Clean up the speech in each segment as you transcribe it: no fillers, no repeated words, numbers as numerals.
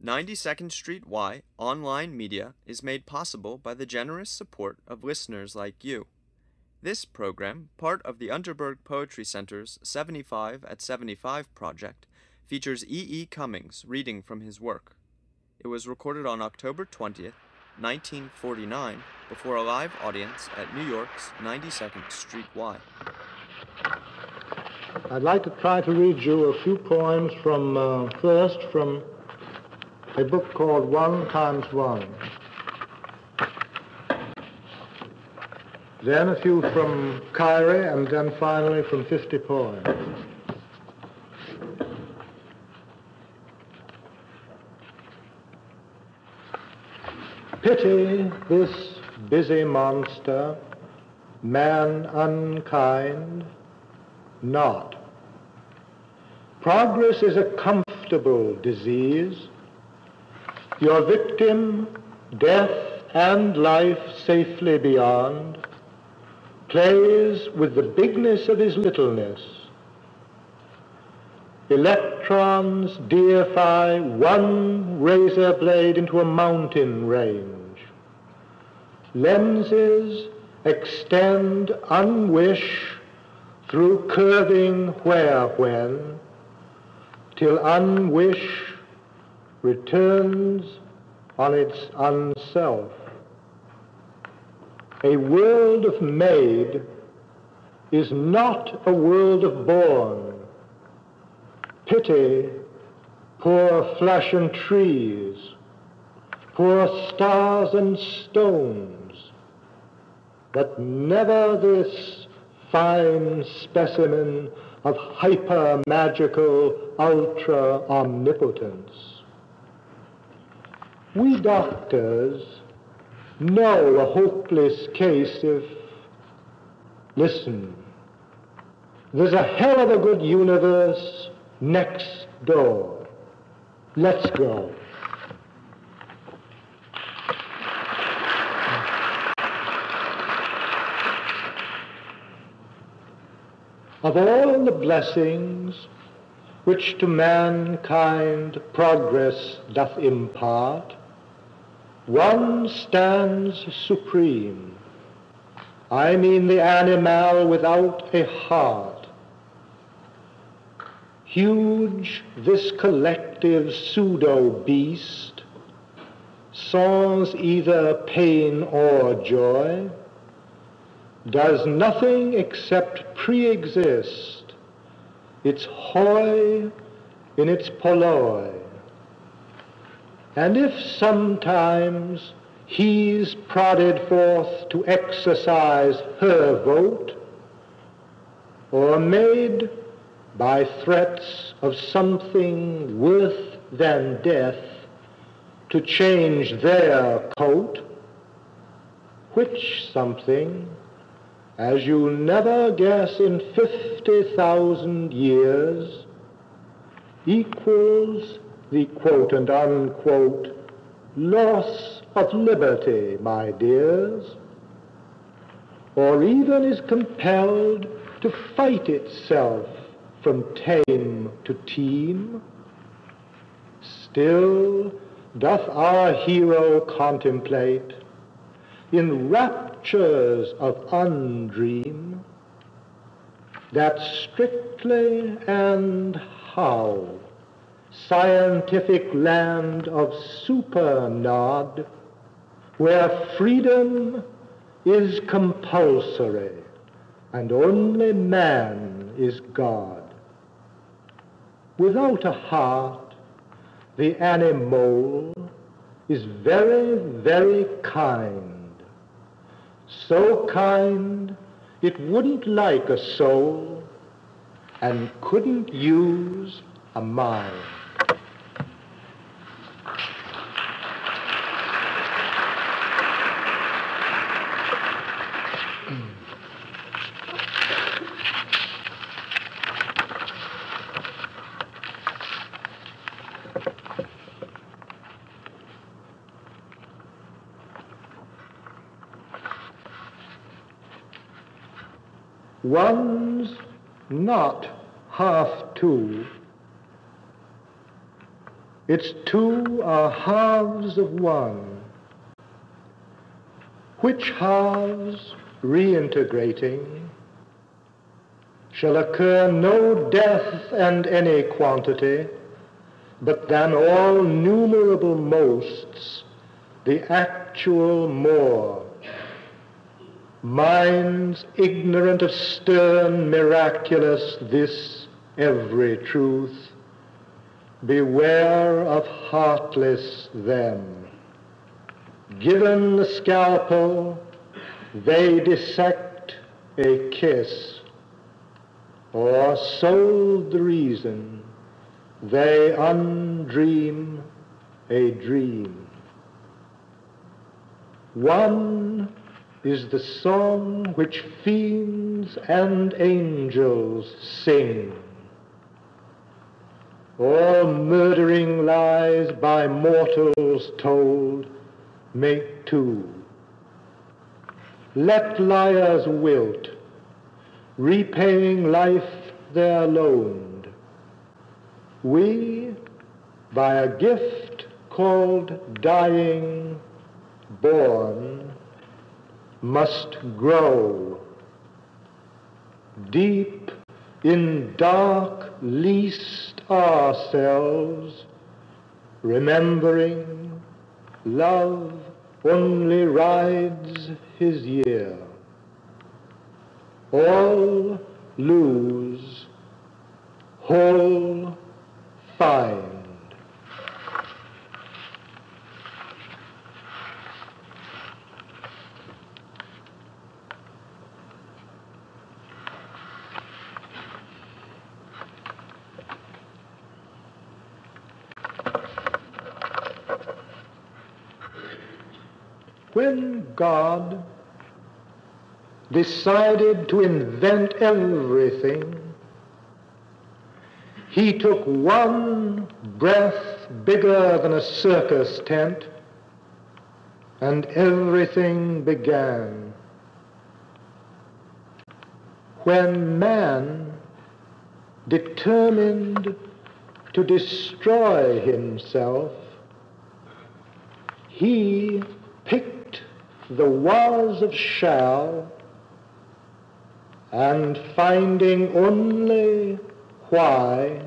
92nd Street Y online media is made possible by the generous support of listeners like you. This program, part of the Unterberg Poetry Center's 75 at 75 project, features E. Cummings reading from his work. It was recorded on October 20th, 1949, before a live audience at New York's 92nd Street Y. I'd like to try to read you a few poems first from a book called 1 times 1. Then a few from Kyrie, and then finally from 50 poems. Pity this busy monster, man unkind, not. Progress is a comfortable disease. Your victim, death and life safely beyond, plays with the bigness of his littleness. Electrons deify one razor blade into a mountain range. Lenses extend unwish through curving where-when, till unwish returns on its unself. A world of made is not a world of born. Pity poor flesh and trees, poor stars and stones, but never this fine specimen of hyper-magical ultra-omnipotence. We doctors know a hopeless case if, listen, there's a hell of a good universe next door. Let's go. Of all the blessings which to mankind progress doth impart, one stands supreme. I mean the animal without a heart. Huge this collective pseudo-beast, sans either pain or joy, does nothing except pre-exist, its hoi in its polloi. And if sometimes he's prodded forth to exercise her vote, or made by threats of something worse than death to change their coat, which something, as you'll never guess in 50,000 years, equals the quote and unquote loss of liberty, my dears, or even is compelled to fight itself from tame to team, still doth our hero contemplate in raptures of undream that strictly and how scientific land of supernod, where freedom is compulsory and only man is God. Without a heart, the animal is very, very kind. So kind it wouldn't like a soul and couldn't use a mind. One's not half two. Its two are halves of one. Which halves, reintegrating, shall occur no death and any quantity, but than all numerable mosts, the actual more. Minds ignorant of stern, miraculous, this every truth, beware of heartless them. Given the scalpel, they dissect a kiss, or sold the reason, they undream a dream. One is the song which fiends and angels sing. All murdering lies by mortals told make two. Let liars wilt, repaying life their loaned. We, by a gift called dying, born, must grow deep in dark least ourselves, remembering love only rides his year. All lose, whole find. When God decided to invent everything, he took one breath bigger than a circus tent, and everything began. When man determined to destroy himself, he picked the was of shall, and finding only why,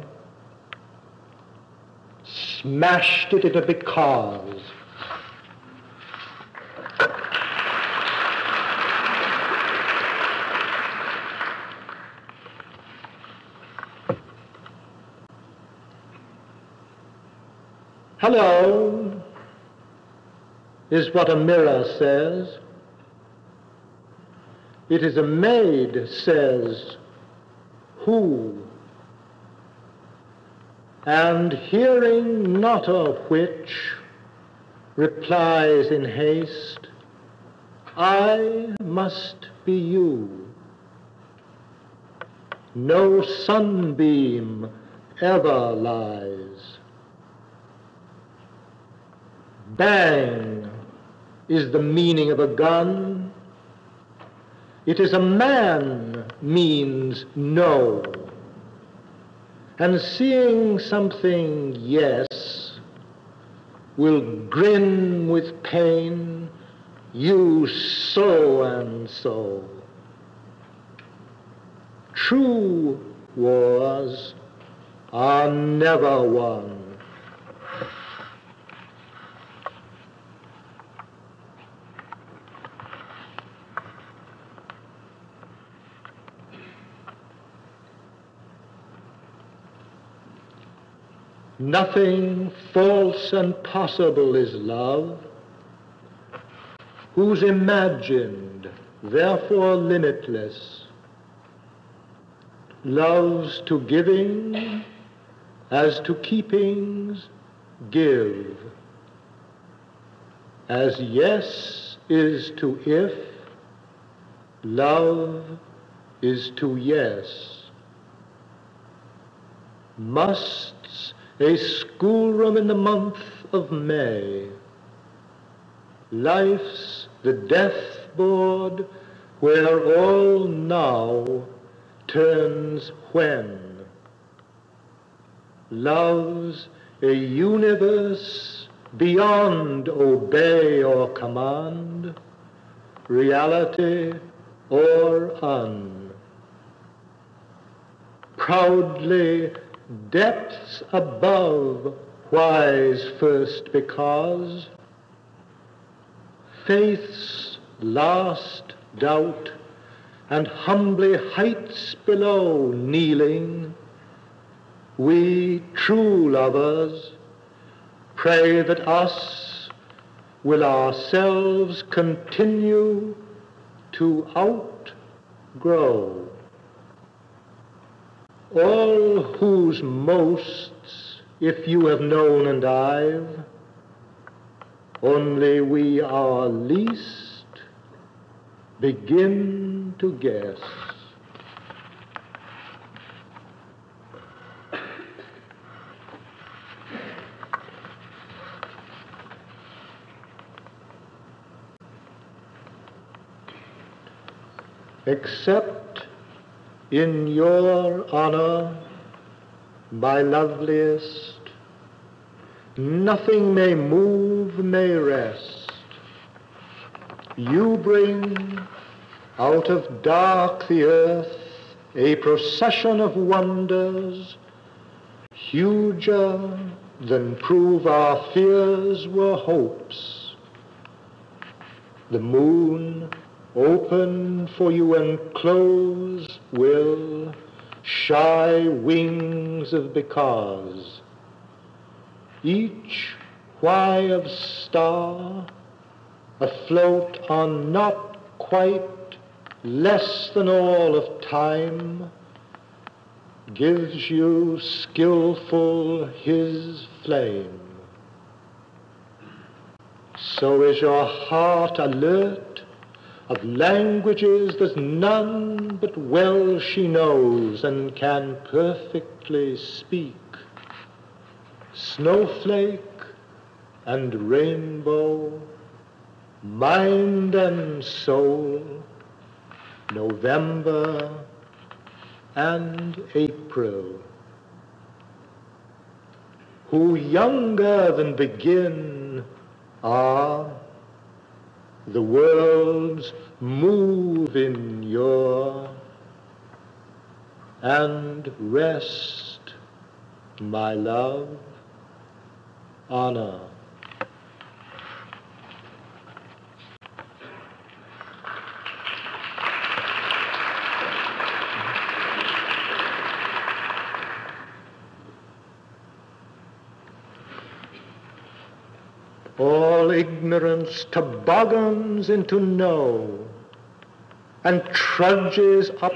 smashed it into because. Hello is what a mirror says. It is a maid says, who? And hearing not of which, replies in haste, I must be you. No sunbeam ever lies. Bang is the meaning of a gun. It is a man means no. And seeing something yes will grin with pain, you so and so. True wars are never won. Nothing false and possible is love, who's imagined, therefore limitless, loves to giving as to keepings give, as yes is to if, love is to yes. Musts a schoolroom in the month of May, life's the death board where all now turns when. Love's a universe beyond obey or command, reality or un. Proudly depths above why's first because, faith's last doubt, and humbly heights below kneeling, we true lovers pray that us will ourselves continue to outgrow. All whose mosts, if you have known and I've, only we our least begin to guess. Except in your honor, my loveliest, nothing may move, may rest. You bring out of dark the earth a procession of wonders, huger than prove our fears were hopes. The moon, open for you and close, will shy wings of because. Each why of star afloat on not quite less than all of time gives you skillful his flame. So is your heart alert of languages that none but well she knows and can perfectly speak. Snowflake and rainbow, mind and soul, November and April, who younger than begin are, the worlds move in your and rest, my love, honor. All ignorance toboggans into know, and trudges up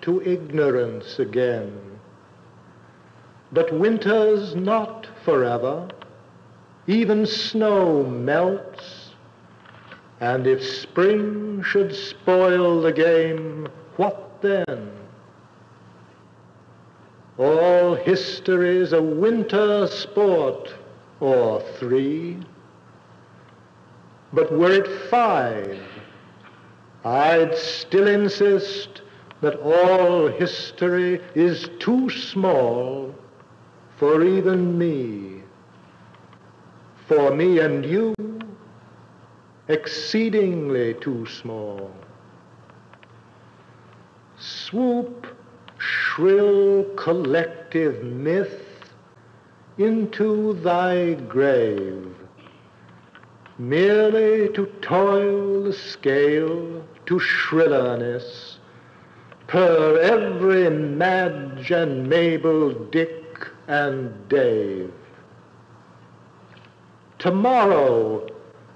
to ignorance again. But winter's not forever, even snow melts, and if spring should spoil the game, what then? All history's a winter sport or 3, but were it 5, I'd still insist that all history is too small for even me. For me and you, exceedingly too small. Swoop, shrill collective myth, into thy grave, merely to toil the scale to shrillerness, per every Madge and Mabel, Dick and Dave. Tomorrow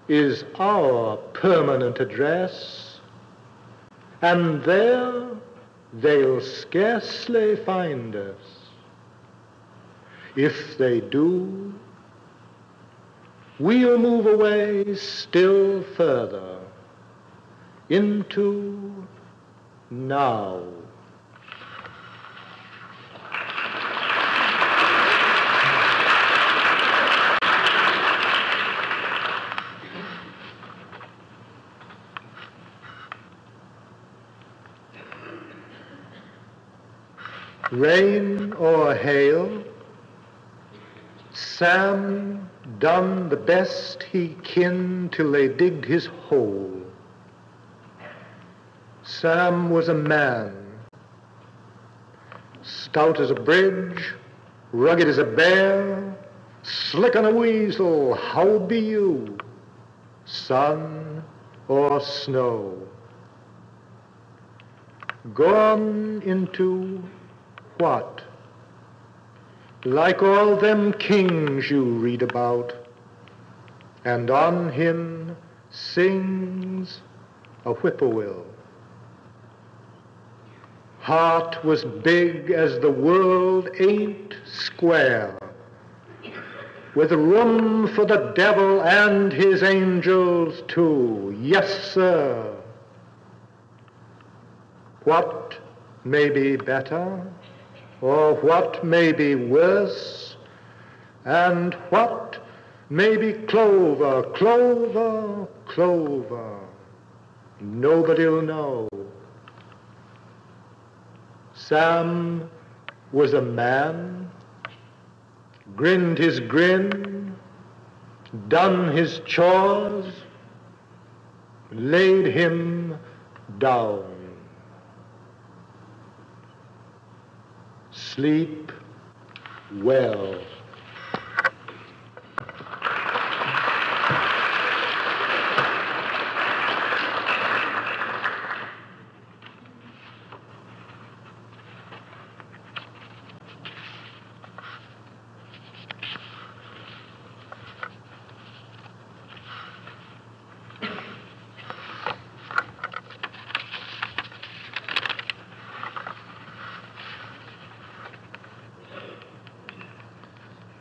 is our permanent address, and there they'll scarcely find us. If they do, we'll move away still further into now. Rain or hail, Sam done the best he kin till they digged his hole. Sam was a man, stout as a bridge, rugged as a bear, slick on a weasel. How be you, sun or snow? Gone into what? Like all them kings you read about, and on him sings a whippoorwill. Heart was big as the world ain't square, with room for the devil and his angels too. Yes, sir. What may be better, or what may be worse, and what may be clover, clover, clover? Nobody'll know. Sam was a man, grinned his grin, done his chores, laid him down. Sleep well.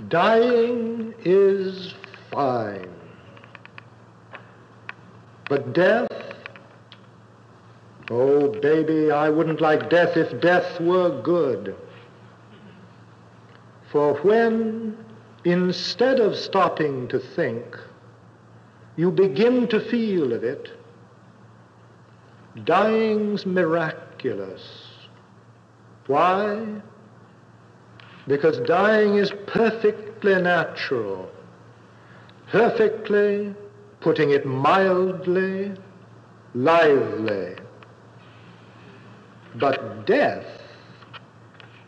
Dying is fine, but death, oh baby, I wouldn't like death if death were good. For when, instead of stopping to think, you begin to feel of it, dying's miraculous. Why? Because dying is perfectly natural, perfectly, putting it mildly, lively. But death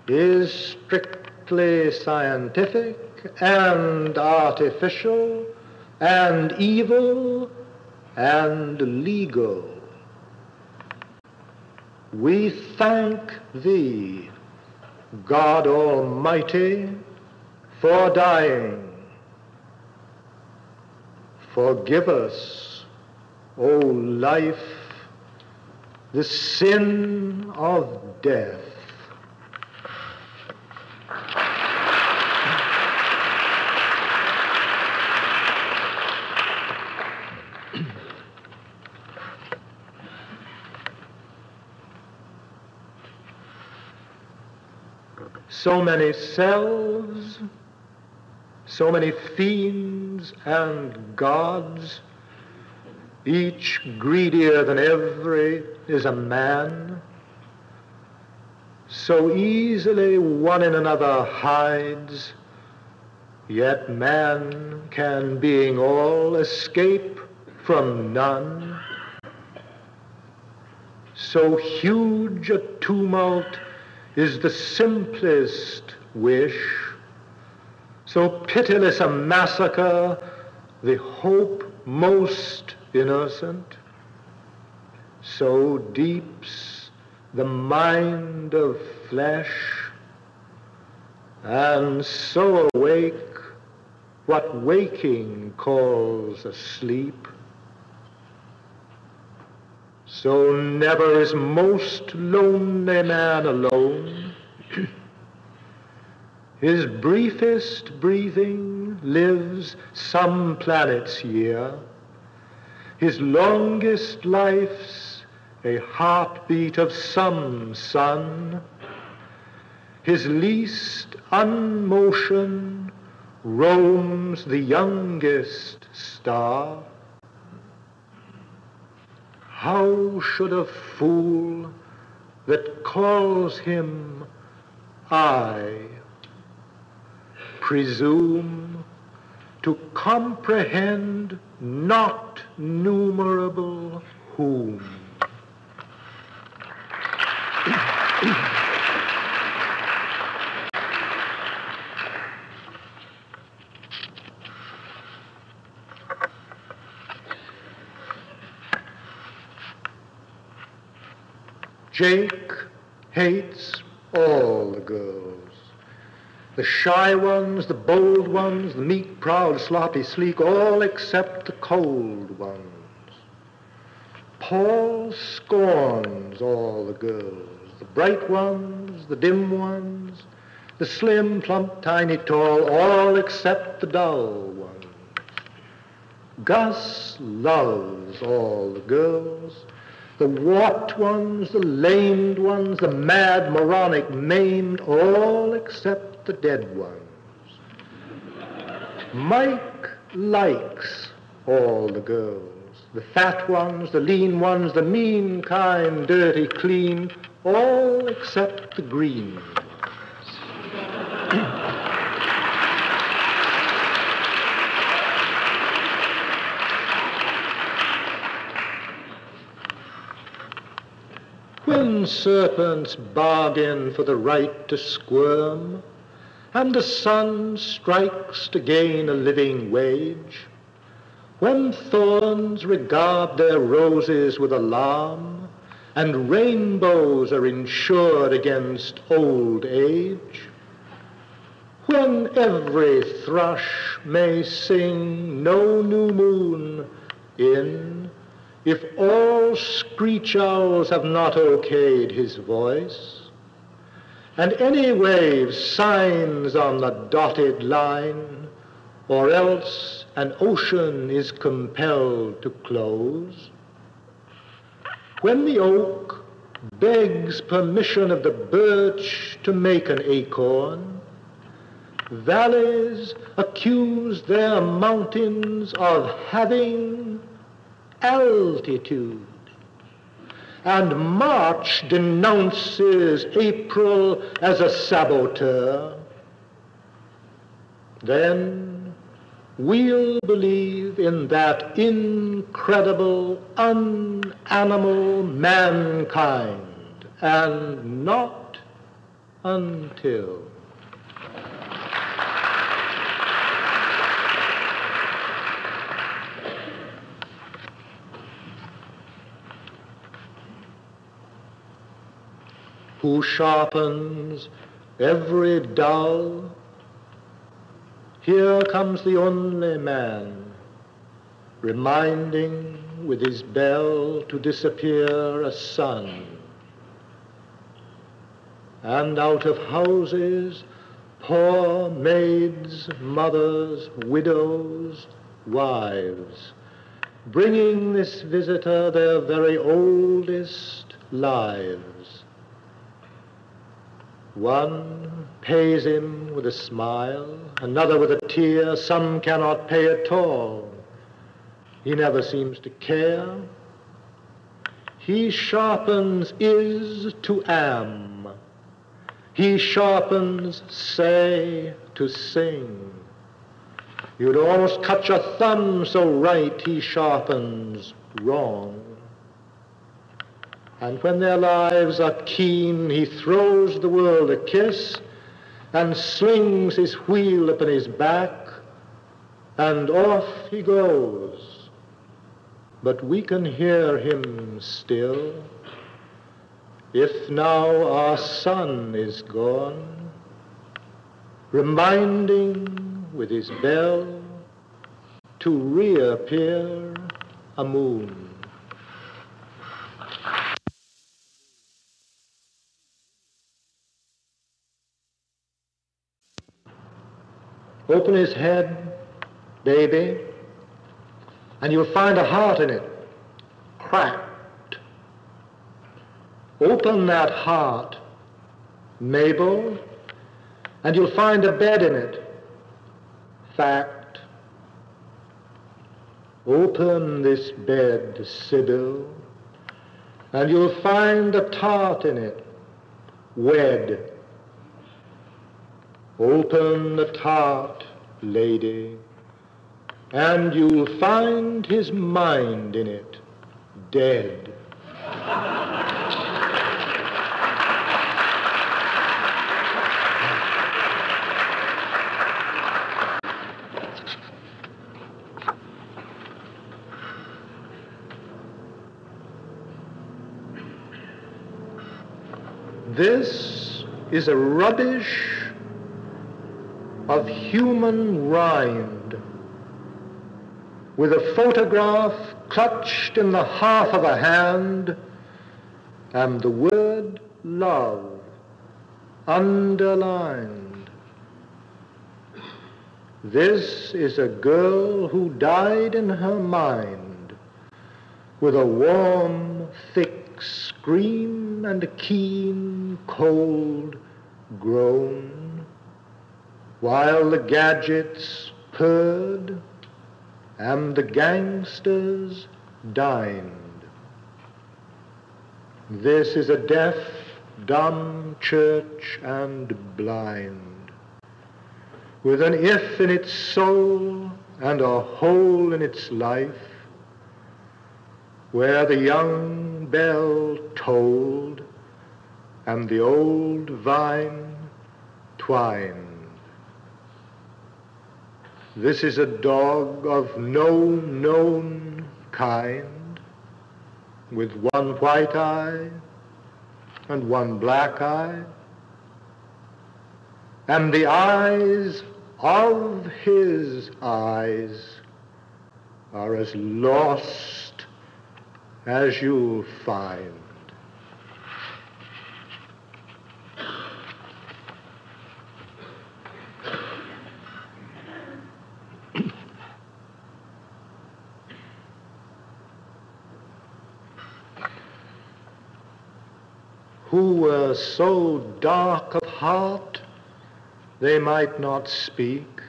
is strictly scientific and artificial and evil and legal. We thank Thee, God Almighty, for dying. Forgive us, O life, the sin of death. So many selves, so many fiends and gods, each greedier than every is a man. So easily one in another hides, yet man can, being all, escape from none. So huge a tumult is the simplest wish, so pitiless a massacre the hope most innocent, so deeps the mind of flesh, and so awake what waking calls asleep. So never is most lonely man alone. His briefest breathing lives some planet's year. His longest life's a heartbeat of some sun. His least unmotion roams the youngest star. How should a fool that calls him I presume to comprehend not numerable whom. Jake hates all the girls. The shy ones, the bold ones, the meek, proud, sloppy, sleek, all except the cold ones. Paul scorns all the girls, the bright ones, the dim ones, the slim, plump, tiny, tall, all except the dull ones. Gus loves all the girls, the warped ones, the lamed ones, the mad, moronic, maimed, all except the dead ones. Mike likes all the girls, the fat ones, the lean ones, the mean, kind, dirty, clean, all except the green ones. When serpents bargain for the right to squirm, and the sun strikes to gain a living wage, when thorns regard their roses with alarm, and rainbows are insured against old age, when every thrush may sing no new moon in, if all screech owls have not okayed his voice, and any wave signs on the dotted line, or else an ocean is compelled to close, when the oak begs permission of the birch to make an acorn, valleys accuse their mountains of having altitude, and March denounces April as a saboteur, then we'll believe in that incredible, unanimal mankind, and not until. Who sharpens every dull? Here comes the only man, reminding with his bell to disappear a sun. And out of houses, poor maids, mothers, widows, wives, bringing this visitor their very oldest lives. One pays him with a smile, another with a tear, some cannot pay at all. He never seems to care. He sharpens is to am. He sharpens say to sing. You'd almost cut your thumb so right he sharpens wrong. And when their lives are keen, he throws the world a kiss and slings his wheel upon his back, and off he goes. But we can hear him still, if now our sun is gone, reminding with his bell to reappear a moon. Open his head, baby, and you'll find a heart in it, cracked. Open that heart, Mabel, and you'll find a bed in it, fact. Open this bed, Sybil, and you'll find a tart in it, wed. Open the tart, lady, and you'll find his mind in it, dead. This is a rubbish of human rind, with a photograph clutched in the half of a hand and the word love underlined. This is a girl who died in her mind with a warm, thick scream and a keen, cold groan, while the gadgets purred and the gangsters dined. This is a deaf, dumb church and blind, with an if in its soul and a hole in its life, where the young bell tolled and the old vine twined. This is a dog of no known kind, with one white eye and one black eye, and the eyes of his eyes are as lost as you'll find. Who were so dark of heart they might not speak,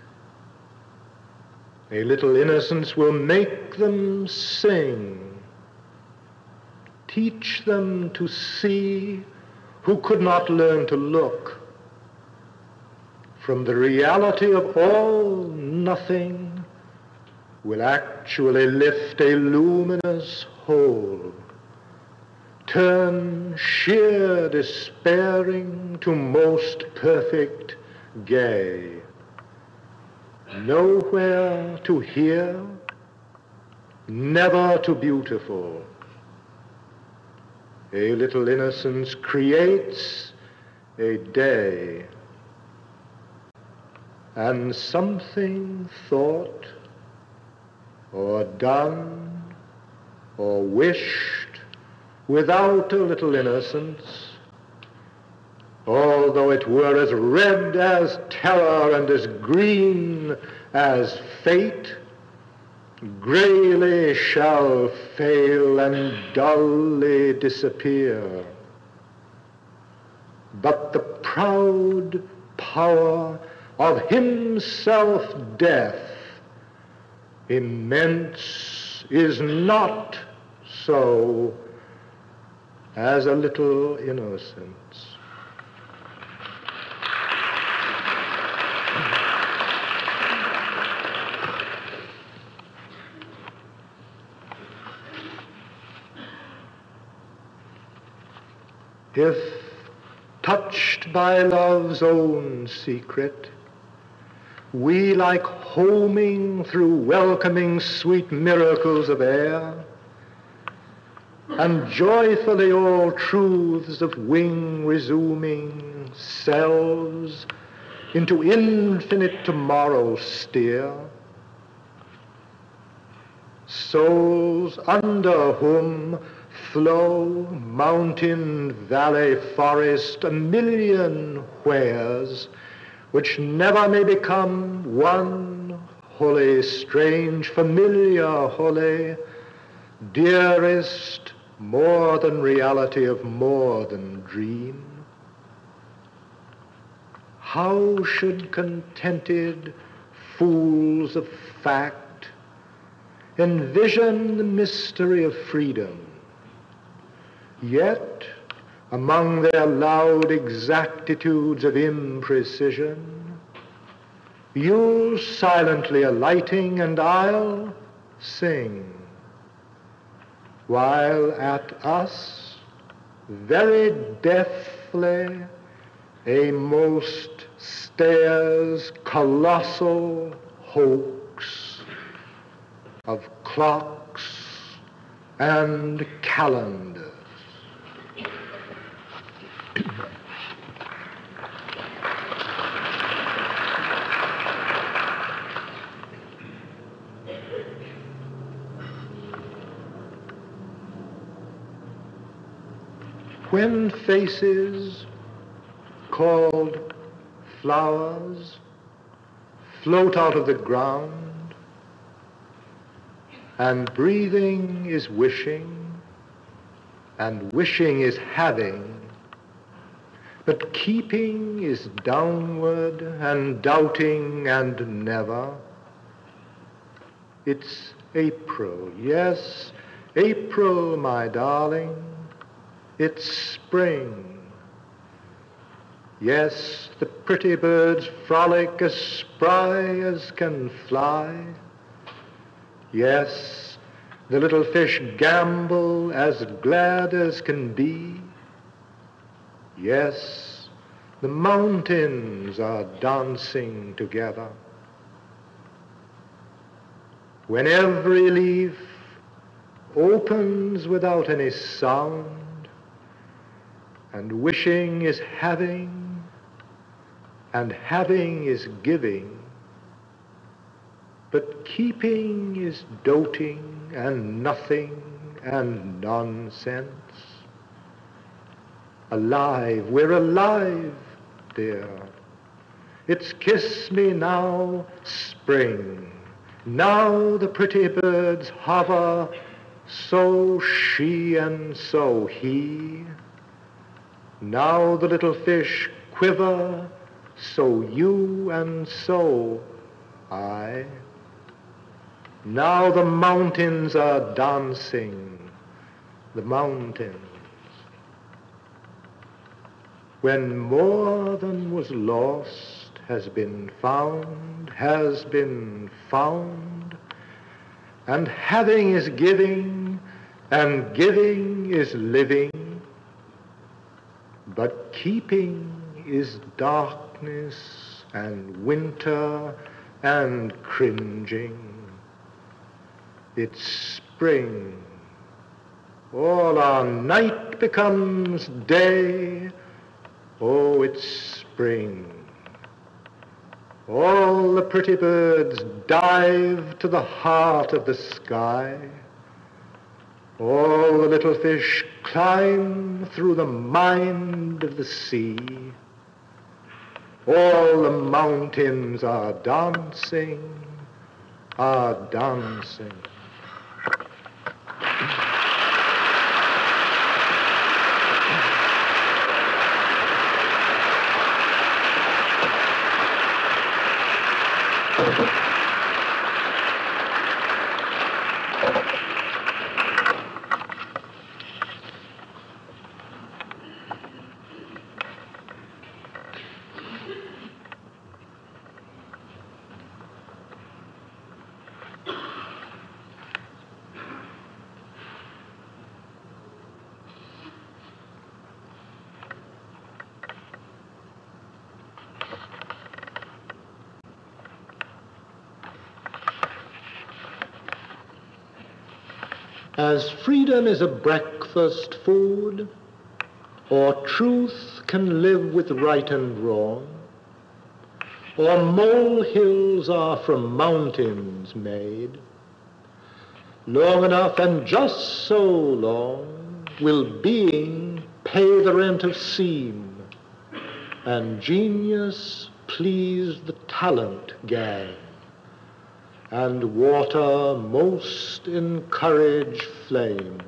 a little innocence will make them sing. Teach them to see who could not learn to look. From the reality of all, nothing will actually lift a luminous whole. Turn sheer despairing to most perfect gay. Nowhere to hear, never too beautiful. A little innocence creates a day, and something thought or done or wished without a little innocence, although it were as red as terror and as green as fate, greyly shall fail and dully disappear. But the proud power of himself death, immense, is not so as a little innocence. If, touched by love's own secret, we, like homing through welcoming sweet miracles of air, and joyfully all truths of wing resuming selves into infinite tomorrow steer, souls under whom flow mountain, valley, forest, a million wheres, which never may become one holy, strange, familiar holy, dearest, more than reality of more than dream. How should contented fools of fact envision the mystery of freedom, yet among their loud exactitudes of imprecision You'll silently alighting, and I'll sing, while at us, very deftly, a most stares colossal hoax of clocks and calendars. When faces called flowers float out of the ground, and breathing is wishing, and wishing is having, but keeping is downward, and doubting and never. It's April, yes, April, my darling. It's spring. Yes, the pretty birds frolic as spry as can fly. Yes, the little fish gambol as glad as can be. Yes, the mountains are dancing together. When every leaf opens without any sound, and wishing is having, and having is giving, but keeping is doting and nothing and nonsense. Alive, we're alive, dear. It's kiss me now, spring. Now the pretty birds hover, so she and so he. Now the little fish quiver, so you and so I. Now the mountains are dancing, the mountains. When more than was lost has been found, and having is giving, and giving is living, but keeping is darkness and winter and cringing. It's spring. All our night becomes day. Oh, it's spring. All the pretty birds dive to the heart of the sky. All the little fish climb through the mind of the sea. All the mountains are dancing, are dancing. As freedom is a breakfast food, or truth can live with right and wrong, or molehills are from mountains made, long enough and just so long will being pay the rent of seam, and genius please the talent gang, and water most encourage flame.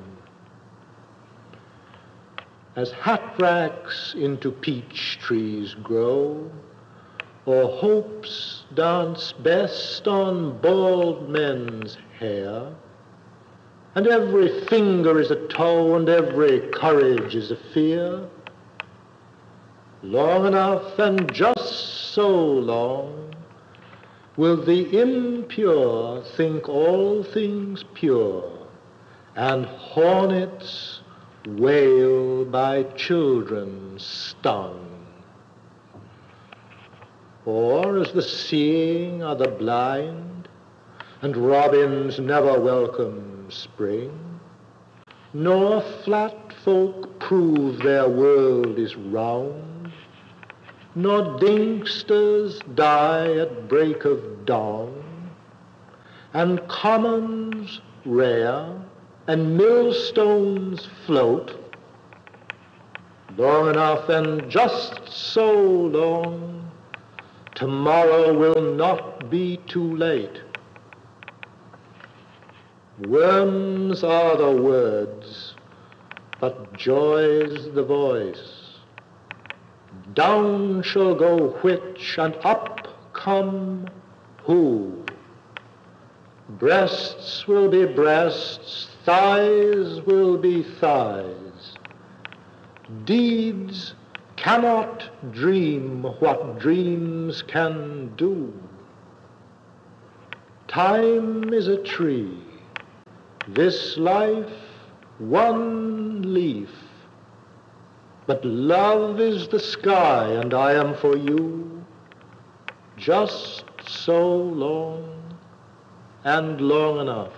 As hat racks into peach trees grow, or hopes dance best on bald men's hair, and every finger is a toe and every courage is a fear, long enough and just so long will the impure think all things pure, and hornets wail by children stung? Or as the seeing are the blind, and robins never welcome spring, nor flat folk prove their world is round, nor dinksters die at break of dawn, and commons rare and millstones float, long enough and just so long, tomorrow will not be too late. Worms are the words, but joy's the voice. Down shall go which, and up come who. Breasts will be breasts, thighs will be thighs. Deeds cannot dream what dreams can do. Time is a tree, this life one leaf, but love is the sky, and I am for you just so long and long enough.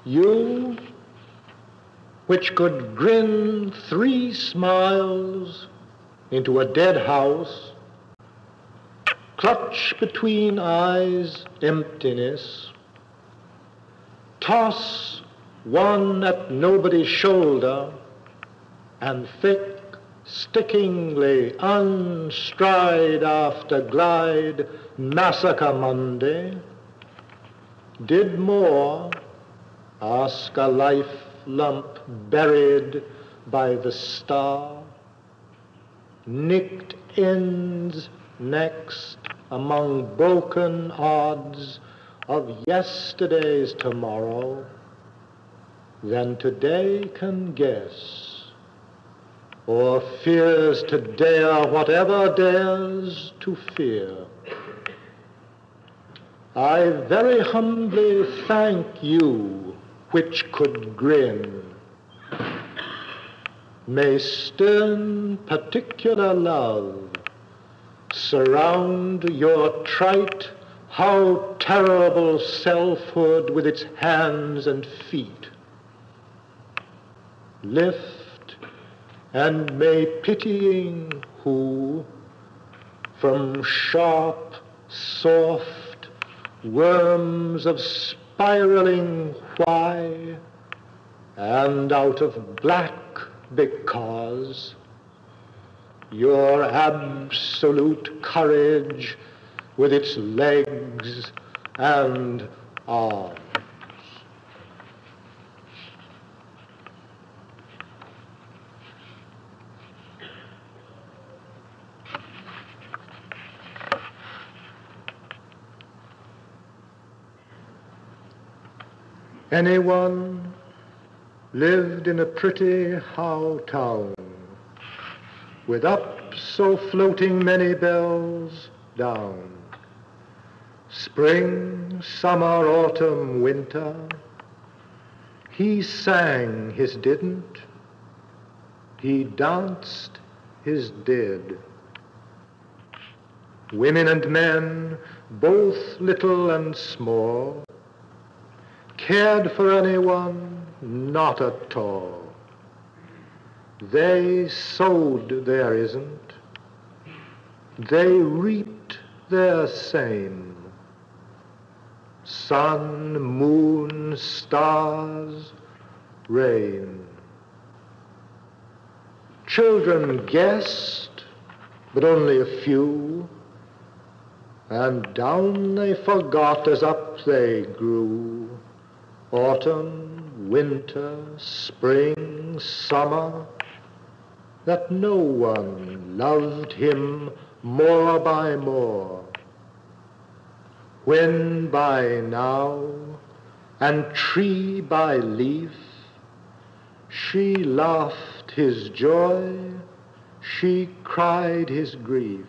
You, which could grin 3 smiles into a dead house, clutch between eyes emptiness, toss one at nobody's shoulder, and thick, stickingly unstride after glide massacre Monday, did more, ask a life lump buried by the star, nicked ends next among broken odds of yesterday's tomorrow, than today can guess, or fears to dare whatever dares to fear. I very humbly thank you which could grin. May stern particular love surround your trite, how terrible selfhood with its hands and feet. Lift, and may pitying who from sharp, soft worms of spiraling why, and out of black because, your absolute courage with its legs and arms. Anyone lived in a pretty how town, with up so floating many bells down, spring, summer, autumn, winter, he sang his didn't, he danced his did. Women and men, both little and small, cared for anyone? Not at all. They sowed their isn't. They reaped their same. Sun, moon, stars, rain. Children guessed, but only a few, and down they forgot as up they grew. Autumn, winter, spring, summer, that no one loved him more by more, when by now, and tree by leaf, she laughed his joy, she cried his grief.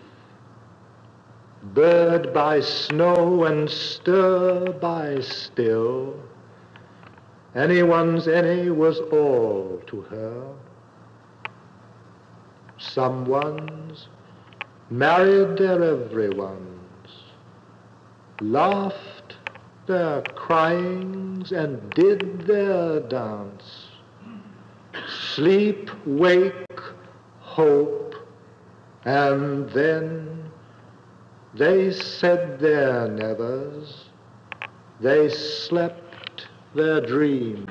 Bird by snow and stir by still, anyone's any was all to her. Someone's married their everyone's, laughed their cryings and did their dance. Sleep, wake, hope, and then they said their nevers, they slept their dream.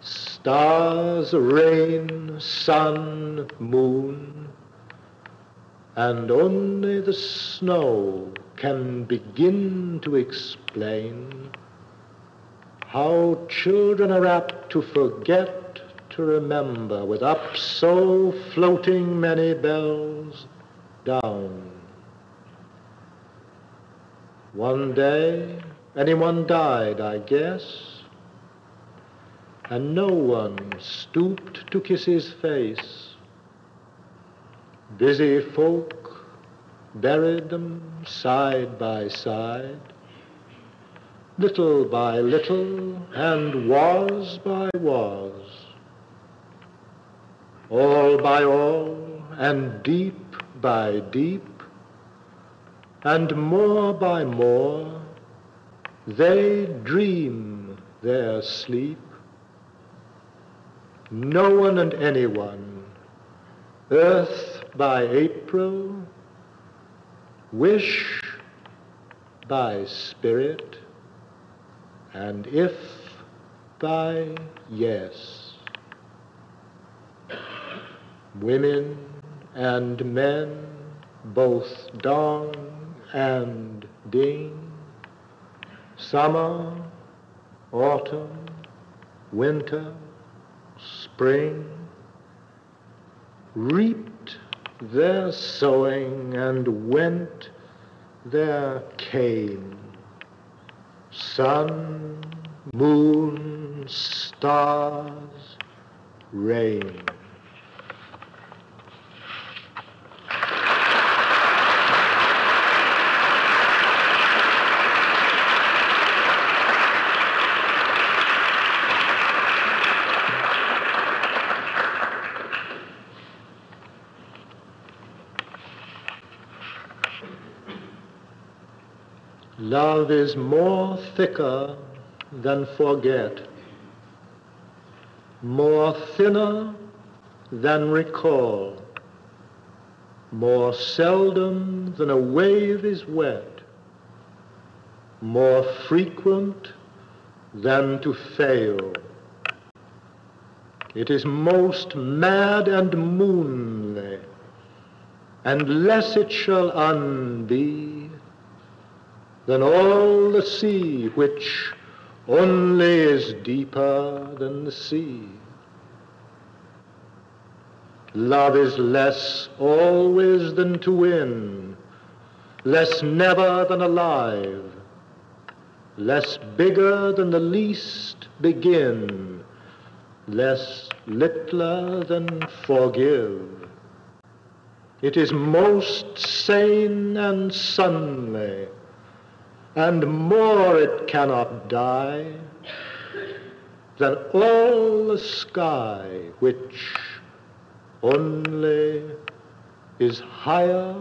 Stars, rain, sun, moon, and only the snow can begin to explain how children are apt to forget to remember, with up so floating many bells down. One day anyone died, I guess, and no one stooped to kiss his face. Busy folk buried them side by side, little by little and was by was, all by all and deep by deep, and more by more, they dream their sleep. No one and anyone, earth by April, wish by spirit, and if by yes. Women and men, both dong and ding, summer, autumn, winter, spring, reaped their sowing and went their cane. Sun, moon, stars, rain. Love is more thicker than forget, more thinner than recall, more seldom than a wave is wet, more frequent than to fail. It is most mad and moonly, and less it shall unbe than all the sea, which only is deeper than the sea. Love is less always than to win, less never than alive, less bigger than the least begin, less littler than forgive. It is most sane and sunly, and more it cannot die than all the sky, which only is higher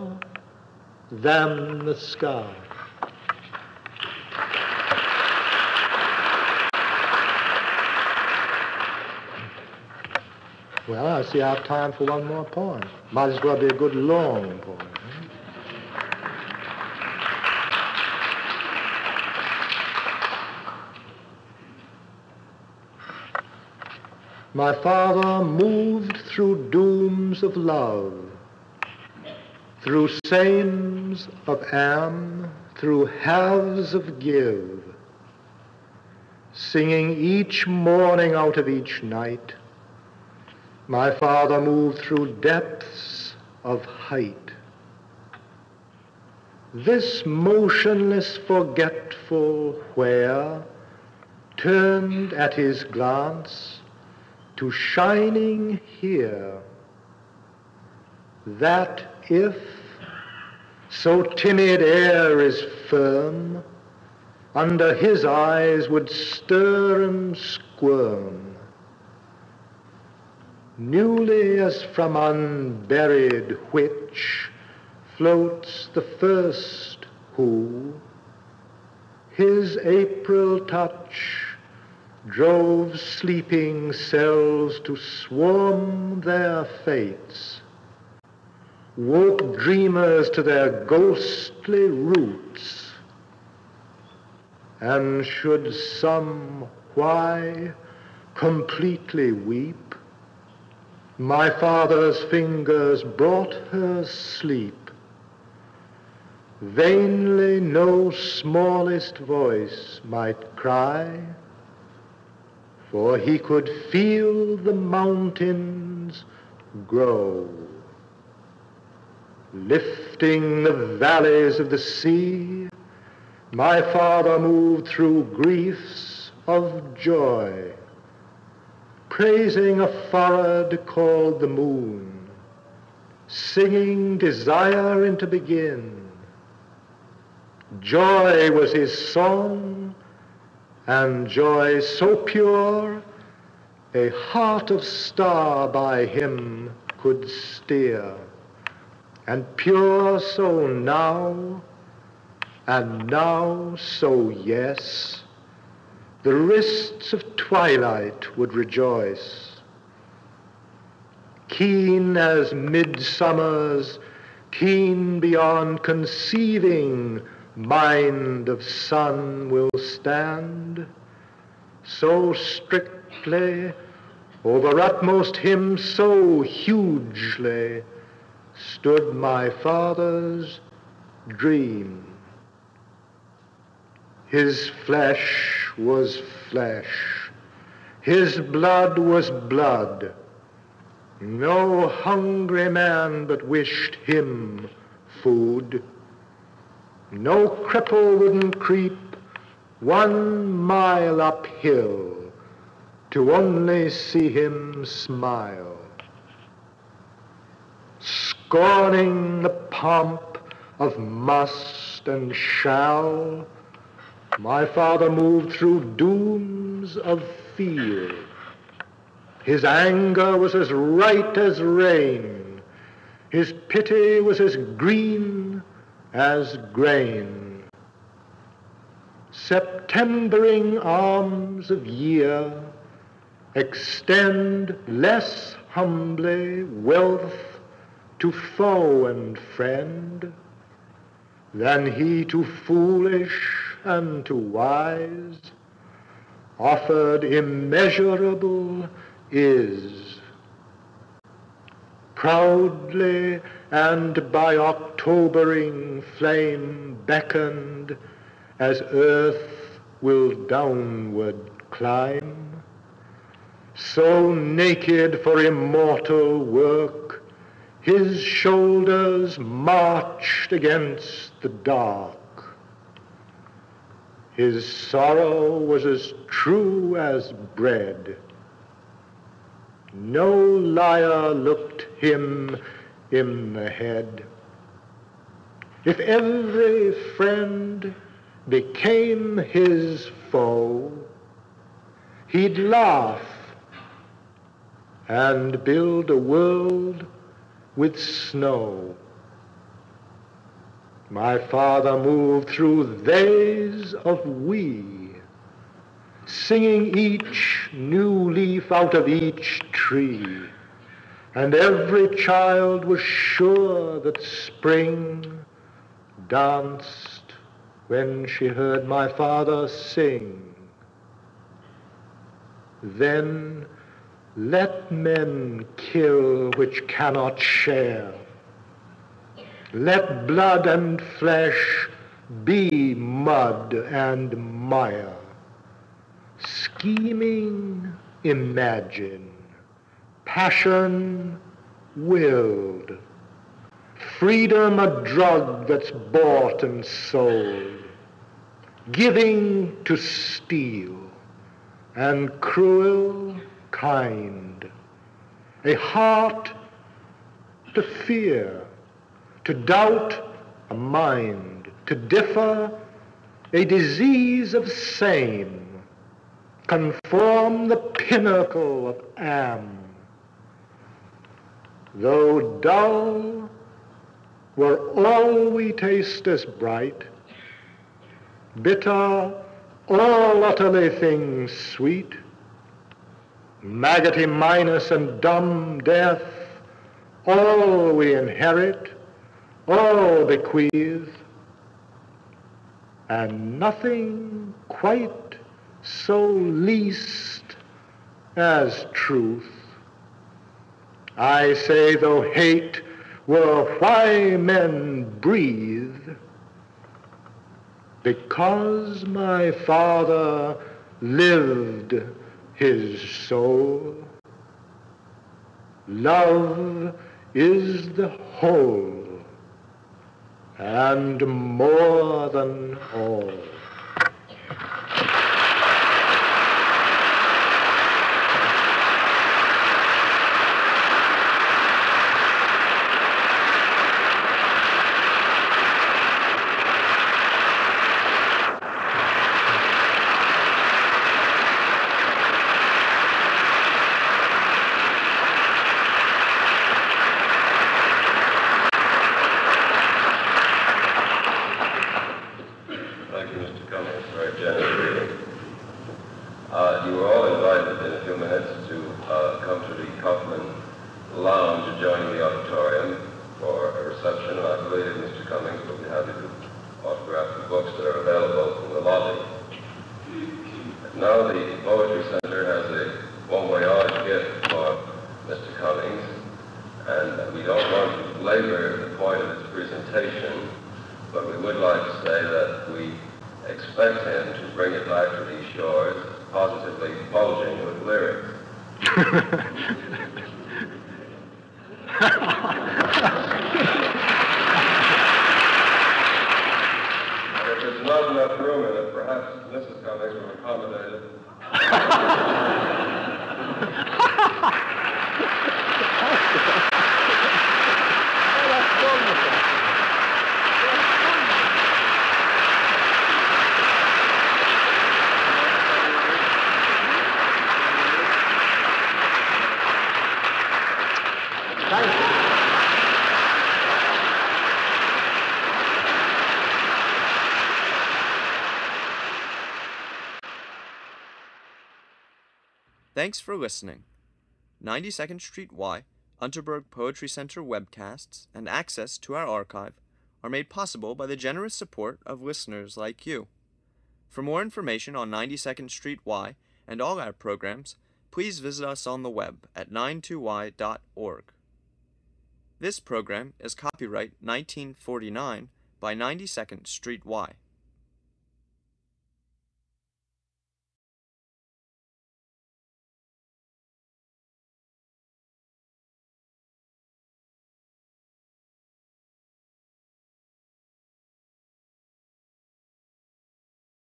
than the sky. Well, I see I have time for one more poem. Might as well be a good long poem. My father moved through dooms of love, through sames of am, through halves of give, singing each morning out of each night. My father moved through depths of height. This motionless forgetful where turned at his glance to shining here, that if so timid air is firm, under his eyes would stir and squirm, newly as from unburied which floats the first who, his April touch drove sleeping cells to swarm their fates, woke dreamers to their ghostly roots, and should some why completely weep, my father's fingers brought her sleep. Vainly no smallest voice might cry, for he could feel the mountains grow, lifting the valleys of the sea. My father moved through griefs of joy, praising a forehead called the moon, singing desiring to begin. Joy was his song, and joy so pure, a heart of star by him could steer, and pure so now, and now so yes, the wrists of twilight would rejoice. Keen as midsummer's, keen beyond conceiving, mind of sun will stand, so strictly, over utmost him so hugely, stood my father's dream. His flesh was flesh, his blood was blood. No hungry man but wished him food. No cripple wouldn't creep 1 mile uphill to only see him smile. Scorning the pomp of must and shall, my father moved through dooms of fear. His anger was as right as rain. His pity was as green as grain. Septembering arms of year extend less humbly wealth to foe and friend than he to foolish and to wise offered immeasurable is. Proudly and by Octobering flame beckoned, as earth will downward climb, so naked for immortal work, his shoulders marched against the dark. His sorrow was as true as bread. No liar looked him in the head. If every friend became his foe, he'd laugh and build a world with snow. My father moved through theys of we, singing each new leaf out of each tree, and every child was sure that spring danced when she heard my father sing. Then let men kill which cannot share. Let blood and flesh be mud and mire. scheming, imagine, passion, willed, freedom a drug that's bought and sold, giving to steal, and cruel, kind, a heart to fear, to doubt, a mind, to differ, a disease of same, conform the pinnacle of am. Though dull were all we taste as bright, bitter all utterly things sweet, maggoty minus and dumb death, all we inherit, all bequeath, and nothing quite so least as truth. I say, though hate were why men breathe, because my father lived his soul, love is the whole and more than all. You were all invited in a few minutes to come to the Kaufman Lounge adjoining the auditorium for a reception, and I believe Mr. Cummings will be happy to autograph the books that are available in the lobby. Now the Poetry Center has a bon-voyage gift for Mr. Cummings, and we don't want to belabor the point of its presentation, but we would like to say that we expect him to bring it back to these shores, positively bulging with lyrics. And if there's not enough room in it, perhaps Mrs. Cummings will accommodate it. Thanks for listening. 92nd Street Y, Unterberg Poetry Center webcasts, and access to our archive are made possible by the generous support of listeners like you. For more information on 92nd Street Y and all our programs, please visit us on the web at 92y.org. This program is copyright 1949 by 92nd Street Y.